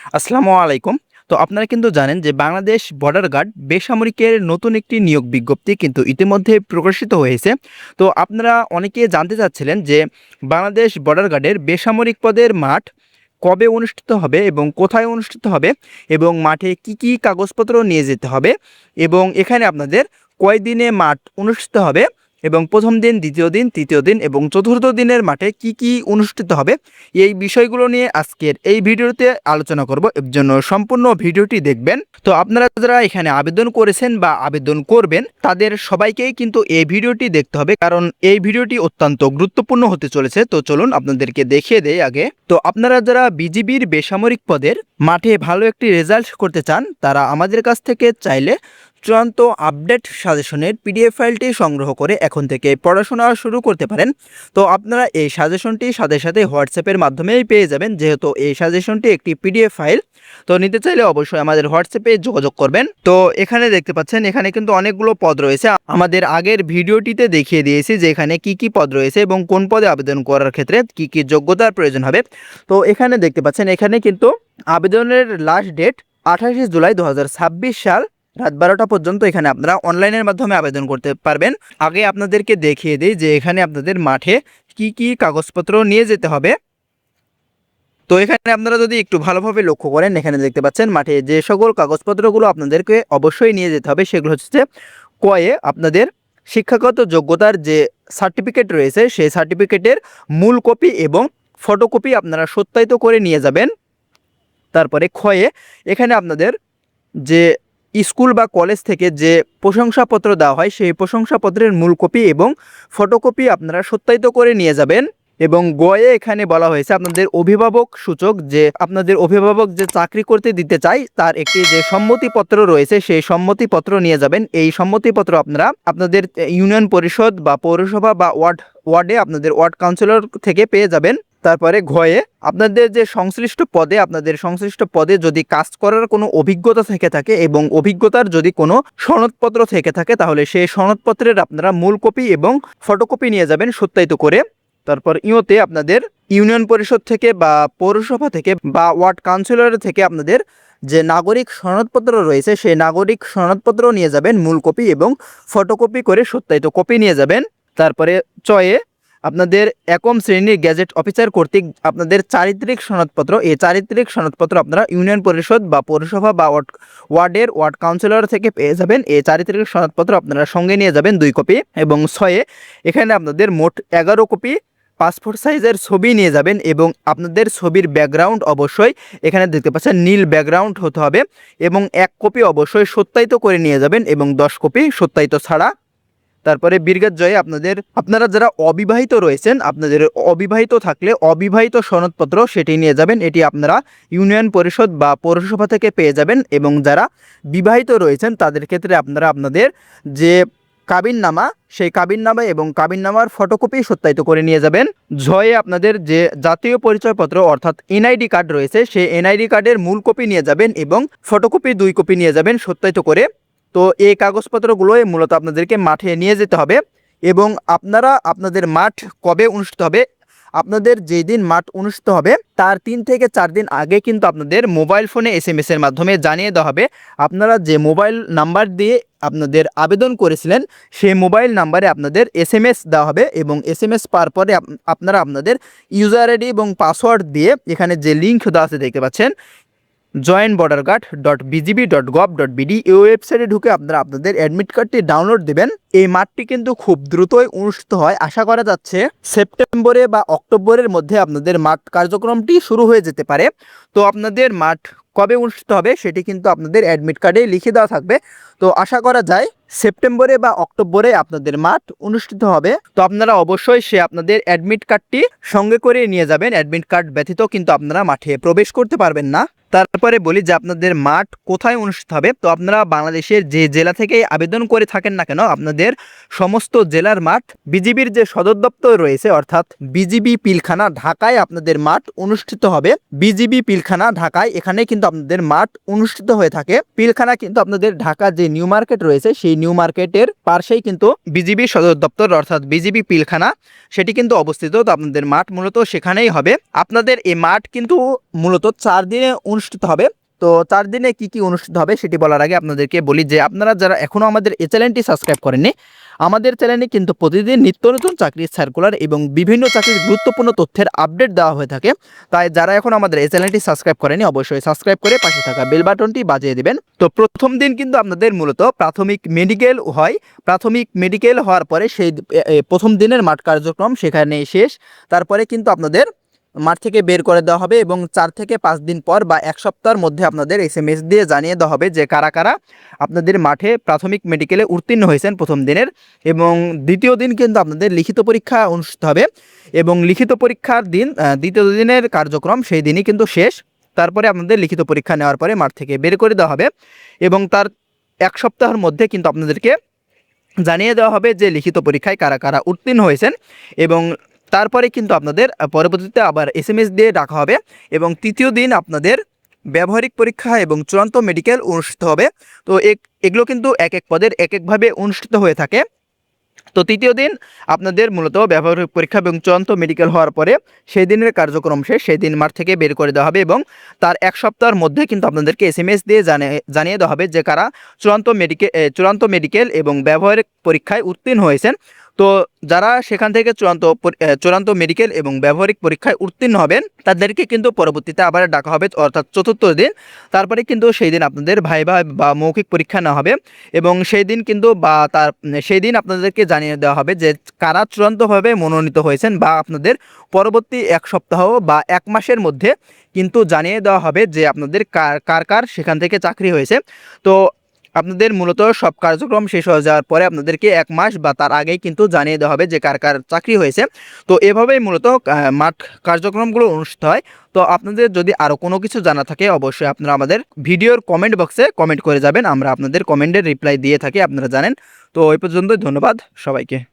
আসসালামু আলাইকুম। তো আপনারা কিন্তু জানেন যে বাংলাদেশ বর্ডার গার্ড বেসামরিকের নতুন একটি নিয়োগ বিজ্ঞপ্তি কিন্তু ইতিমধ্যে প্রকাশিত হয়েছে। তো আপনারা অনেকে জানতে চাচ্ছিলেন যে বাংলাদেশ বর্ডার গার্ডের বেসামরিক পদের মাঠ কবে অনুষ্ঠিত হবে এবং কোথায় অনুষ্ঠিত হবে এবং মাঠে কি কি কাগজপত্র নিয়ে যেতে হবে এবং এখানে আপনাদের কয়দিনে মাঠ অনুষ্ঠিত হবে এবং প্রথম দিন, দ্বিতীয় দিন, তৃতীয় দিন এবং চতুর্থ দিনের মাঠে কি কি অনুষ্ঠিত হবে, এই বিষয়গুলো নিয়ে আজকের এই ভিডিওতে আলোচনা করব। এর জন্য সম্পূর্ণ ভিডিওটি দেখবেন। তো আপনারা যারা এখানে আবেদন করেছেন বা আবেদন করবেন তাদের সবাইকেই কিন্তু এই ভিডিওটি দেখতে হবে, কারণ এই ভিডিওটি অত্যন্ত গুরুত্বপূর্ণ হতে চলেছে। তো চলুন আপনাদেরকে দেখিয়ে দেই আগে। তো আপনারা যারা বিজিবির বেসামরিক পদের মাঠে ভালো একটি রেজাল্ট করতে চান তারা আমাদের কাছ থেকে চাইলে চূড়ান্ত আপডেট সাজেশনের পিডিএফ ফাইলটি সংগ্রহ করে এখন থেকে পড়াশোনা শুরু করতে পারেন। তো আপনারা এই সাজেশনটি সাথে সাথে হোয়াটসঅ্যাপের মাধ্যমেই পেয়ে যাবেন, যেহেতু এই সাজেশনটি একটি পিডিএফ ফাইল। তো নিতে চাইলে অবশ্যই আমাদের হোয়াটসঅ্যাপে যোগাযোগ করবেন। তো এখানে দেখতে পাচ্ছেন এখানে কিন্তু অনেকগুলো পদ রয়েছে। আমাদের আগের ভিডিওটিতে দেখিয়ে দিয়েছি যে এখানে কি কি পদ রয়েছে এবং কোন পদে আবেদন করার ক্ষেত্রে কি কি যোগ্যতার প্রয়োজন হবে। তো এখানে দেখতে পাচ্ছেন এখানে কিন্তু আবেদনের লাস্ট ডেট 28 জুলাই 2026 সাল রাত 12টা পর্যন্ত এখানে আপনারা অনলাইনের মাধ্যমে আবেদন করতে পারবেন। আগে আপনাদেরকে দেখিয়ে দিই যে এখানে আপনাদের মাঠে কি কি কাগজপত্র নিয়ে যেতে হবে। তো এখানে আপনারা যদি একটু ভালোভাবে লক্ষ্য করেন, এখানে দেখতে পাচ্ছেন মাঠে যে সকল কাগজপত্রগুলো আপনাদেরকে অবশ্যই নিয়ে যেতে হবে সেগুলো হচ্ছে কয়ে আপনাদের শিক্ষাগত যোগ্যতার যে সার্টিফিকেট রয়েছে সেই সার্টিফিকেটের মূল কপি এবং ফটোকপি আপনারা সত্যায়িত করে নিয়ে যাবেন। তারপরে ক্ষয়ে এখানে আপনাদের যে স্কুল বা কলেজ থেকে যে প্রশংসাপত্র দেওয়া হয় সেই প্রশংসাপত্রের মূল কপি এবং ফটোকপি আপনারা সত্যায়িত করে নিয়ে যাবেন। এবং গয়ে এখানে বলা হয়েছে আপনাদের অভিভাবক সূচক, যে আপনাদের অভিভাবক যে চাকরি করতে দিতে চায় তার একটি যে সম্মতিপত্র রয়েছে সেই সম্মতিপত্র নিয়ে যাবেন। এই সম্মতিপত্র আপনারা আপনাদের ইউনিয়ন পরিষদ বা পৌরসভা বা ওয়ার্ডে আপনাদের ওয়ার্ড কাউন্সিলর থেকে পেয়ে যাবেন। তারপরে ঘয়ে আপনাদের যে সংশ্লিষ্ট পদে যদি কাজ করার কোনো অভিজ্ঞতা থেকে থাকে এবং অভিজ্ঞতার যদি কোনো সনদপত্র থেকে থাকে তাহলে সেই সনদপত্রের আপনারা মূল কপি এবং ফটোকপি নিয়ে যাবেন সত্যায়িত করে। তারপর ইওতে আপনাদের ইউনিয়ন পরিষদ থেকে বা পৌরসভা থেকে বা ওয়ার্ড কাউন্সিলর থেকে আপনাদের যে নাগরিক সনদপত্র রয়েছে সেই নাগরিক সনদপত্র নিয়ে যাবেন মূল কপি এবং ফটোকপি করে সত্যায়িত কপি নিয়ে যাবেন। তারপরে চয়ে আপনাদের একম শ্রেণীর গ্যাজেট অফিসার কর্তৃক আপনাদের চারিত্রিক সনদপত্র, এই চারিত্রিক সনদপত্র আপনারা ইউনিয়ন পরিষদ বা পৌরসভা বা ওয়ার্ড কাউন্সিলর থেকে পেয়ে যাবেন। এই চারিত্রিক সনদপত্র আপনারা সঙ্গে নিয়ে যাবেন 2 কপি। এবং 6 এখানে আপনাদের মোট 11 কপি পাসপোর্ট সাইজের ছবি নিয়ে যাবেন এবং আপনাদের ছবির ব্যাকগ্রাউন্ড অবশ্যই এখানে দেখতে পাচ্ছেন নীল ব্যাকগ্রাউন্ড হতে হবে এবং 1 কপি অবশ্যই সত্যায়িত করে নিয়ে যাবেন এবং 10 কপি সত্যায়িত ছাড়া। তারপরে বীরগার জয়ে আপনারা যারা অবিবাহিত রয়েছেন আপনাদের অবিবাহিত থাকলে অবিবাহিত সনদপত্র সেটি নিয়ে যাবেন, এটি আপনারা ইউনিয়ন পরিষদ বা পৌরসভা থেকে পেয়ে যাবেন। এবং যারা বিবাহিত রয়েছেন তাদের ক্ষেত্রে আপনারা আপনাদের যে কাবিননামা সেই কাবিননামা এবং কাবিননামার ফটোকপি সত্যায়িত করে নিয়ে যাবেন। জয়ে আপনাদের যে জাতীয় পরিচয়পত্র অর্থাৎ এনআইডি কার্ড রয়েছে সেই এনআইডি কার্ডের মূল কপি নিয়ে যাবেন এবং ফটোকপি 2 কপি নিয়ে যাবেন সত্যায়িত করে। তো এই কাগজপত্রগুলোই মূলত আপনাদেরকে মাঠে নিয়ে যেতে হবে। এবং আপনারা আপনাদের মাঠ কবে অনুষ্ঠিত হবে, আপনাদের যেই দিন মাঠ অনুষ্ঠিত হবে তার 3 থেকে 4 দিন আগে কিন্তু আপনাদের মোবাইল ফোনে SMS এর মাধ্যমে জানিয়ে দেওয়া হবে। আপনারা যে মোবাইল নাম্বার দিয়ে আপনাদের আবেদন করেছিলেন সেই মোবাইল নাম্বারে আপনাদের SMS দেওয়া হবে এবং SMS পাওয়ার পরে আপনারা আপনাদের ইউজার আইডি এবং পাসওয়ার্ড দিয়ে এখানে যে লিঙ্ক দেওয়া আছে দেখতে পাচ্ছেন joinborderguard.bgb.gov.bd এই ওয়েবসাইটে ঢুকে আপনারা আপনাদের অ্যাডমিট কার্ডটি ডাউনলোড দেবেন। এই মাঠটি কিন্তু খুব দ্রুতই অনুষ্ঠিত হয়, আশা করা যাচ্ছে সেপ্টেম্বরে বা অক্টোবরের মধ্যে আপনাদের মাঠ কার্যক্রমটি শুরু হয়ে যেতে পারে। তো আপনাদের মাঠ কবে অনুষ্ঠিত হবে সেটি কিন্তু আপনাদের অ্যাডমিট কার্ডে লিখে দেওয়া থাকবে। তো আশা করা যায় সেপ্টেম্বরে বা অক্টোবরে আপনাদের মাঠ অনুষ্ঠিত হবে। তো আপনারা অবশ্যই আপনাদের অ্যাডমিট কার্ডটি সঙ্গে করে নিয়ে যাবেন। অ্যাডমিট কার্ড ব্যতীত কিন্তু আপনারা মাঠে প্রবেশ করতে পারবেন না। তারপরে বলি যে আপনাদের মাঠ কোথায় অনুষ্ঠিত হবে। তো আপনারা বাংলাদেশের যে জেলা থেকে আবেদন করে থাকেন না কেন আপনাদের সমস্ত জেলার মাঠ বিজিবির যে সদর দপ্তর রয়েছে অর্থাৎ বিজিবি পিলখানা ঢাকায় আপনাদের মাঠ অনুষ্ঠিত হবে। বিজিবি পিলখানা ঢাকায় এখানে কিন্তু আপনাদের মাঠ অনুষ্ঠিত হয়ে থাকে। পিলখানা কিন্তু আপনাদের ঢাকা যে নিউ মার্কেট রয়েছে সেই নিউ মার্কেটের পাশেই কিন্তু বিজিবি সদর দপ্তর অর্থাৎ বিজিবি পিলখানা সেটি কিন্তু অবস্থিত। তো আপনাদের মাঠ মূলত সেখানেই হবে। আপনাদের এই মাঠ কিন্তু মূলত 4 দিনে অনুষ্ঠিত হবে। তো 4 দিনে কি কি অনুষ্ঠিত হবে সেটি বলার আগে আপনাদেরকে বলি যে আপনারা যারা এখনও আমাদের এই চ্যানেলটি সাবস্ক্রাইব করেননি, আমাদের চ্যানেলে কিন্তু প্রতিদিন নিত্য নতুন চাকরির সার্কুলার এবং বিভিন্ন চাকরির গুরুত্বপূর্ণ তথ্যের আপডেট দেওয়া হয়ে থাকে। তাই যারা এখন আমাদের এই চ্যানেলটি সাবস্ক্রাইব করেনি অবশ্যই সাবস্ক্রাইব করে পাশে থাকা বেল বাটনটি বাজিয়ে দিবেন। তো প্রথম দিন কিন্তু আপনাদের মূলত প্রাথমিক মেডিকেল হয়। প্রাথমিক মেডিকেল হওয়ার পরে সেই প্রথম দিনের মাঠ কার্যক্রম সেখানে শেষ। তারপরে কিন্তু আপনাদের মাঠ থেকে বের করে দেওয়া হবে এবং 4 থেকে 5 দিন পর বা 1 সপ্তাহের মধ্যে আপনাদের SMS দিয়ে জানিয়ে দেওয়া হবে যে কারা কারা আপনাদের মাঠে প্রাথমিক মেডিকেলে উত্তীর্ণ হয়েছেন প্রথম দিনের। এবং দ্বিতীয় দিন কিন্তু আপনাদের লিখিত পরীক্ষা অনুষ্ঠিত হবে এবং লিখিত পরীক্ষার দিন দ্বিতীয় দিনের কার্যক্রম সেই দিনই কিন্তু শেষ। তারপরে আপনাদের লিখিত পরীক্ষা নেওয়ার পরে মাঠ থেকে বের করে দেওয়া হবে এবং তার 1 সপ্তাহের মধ্যে কিন্তু আপনাদেরকে জানিয়ে দেওয়া হবে যে লিখিত পরীক্ষায় কারা কারা উত্তীর্ণ হয়েছেন। এবং তারপরে কিন্তু আপনাদের পরবর্তীতে আবার SMS দিয়ে ডাকা হবে এবং তৃতীয় দিন আপনাদের ব্যবহারিক পরীক্ষা এবং চূড়ান্ত মেডিকেল অনুষ্ঠিত হবে। তো এগুলো কিন্তু এক এক পদের এক একভাবে অনুষ্ঠিত হয়ে থাকে। তো তৃতীয় দিন আপনাদের মূলত ব্যবহারিক পরীক্ষা এবং চূড়ান্ত মেডিকেল হওয়ার পরে সেই দিনের কার্যক্রম শেষ, সেই দিন মাঠ থেকে বের করে দেওয়া হবে এবং তার 1 সপ্তাহের মধ্যে কিন্তু আপনাদেরকে SMS দিয়ে জানিয়ে দেওয়া হবে যে কারা চূড়ান্ত মেডিকেল এবং ব্যবহারিক পরীক্ষায় উত্তীর্ণ হয়েছেন। তো যারা সেখান থেকে চূড়ান্ত মেডিকেল এবং ব্যবহারিক পরীক্ষায় উত্তীর্ণ হবেন তাদেরকে কিন্তু পরবর্তীতে আবার ডাকা হবে অর্থাৎ চতুর্থ দিন। তারপরে কিন্তু সেই দিন আপনাদের ভাইভা বা মৌখিক পরীক্ষা নেওয়া হবে এবং সেই দিন কিন্তু সেই দিন আপনাদেরকে জানিয়ে দেওয়া হবে যে কারা চূড়ান্তভাবে মনোনীত হয়েছেন বা আপনাদের পরবর্তী 1 সপ্তাহ বা 1 মাসের মধ্যে কিন্তু জানিয়ে দেওয়া হবে যে আপনাদের কার সেখান থেকে চাকরি হয়েছে। তো আপনাদের মূলত সব কার্যক্রম শেষ হয়ে যাওয়ার পরে আপনাদেরকে 1 মাস বা তার আগেই কিন্তু জানিয়ে দেওয়া হবে যে কার চাকরি হয়েছে। তো এভাবেই মূলত মাঠ কার্যক্রমগুলো অনুষ্ঠিত হয়। তো আপনাদের যদি আরও কোনো কিছু জানা থাকে অবশ্যই আপনারা আমাদের ভিডিওর কমেন্ট বক্সে কমেন্ট করে যাবেন, আমরা আপনাদের কমেন্টের রিপ্লাই দিয়ে থাকি, আপনারা জানেন। তো এই পর্যন্তই, ধন্যবাদ সবাইকে।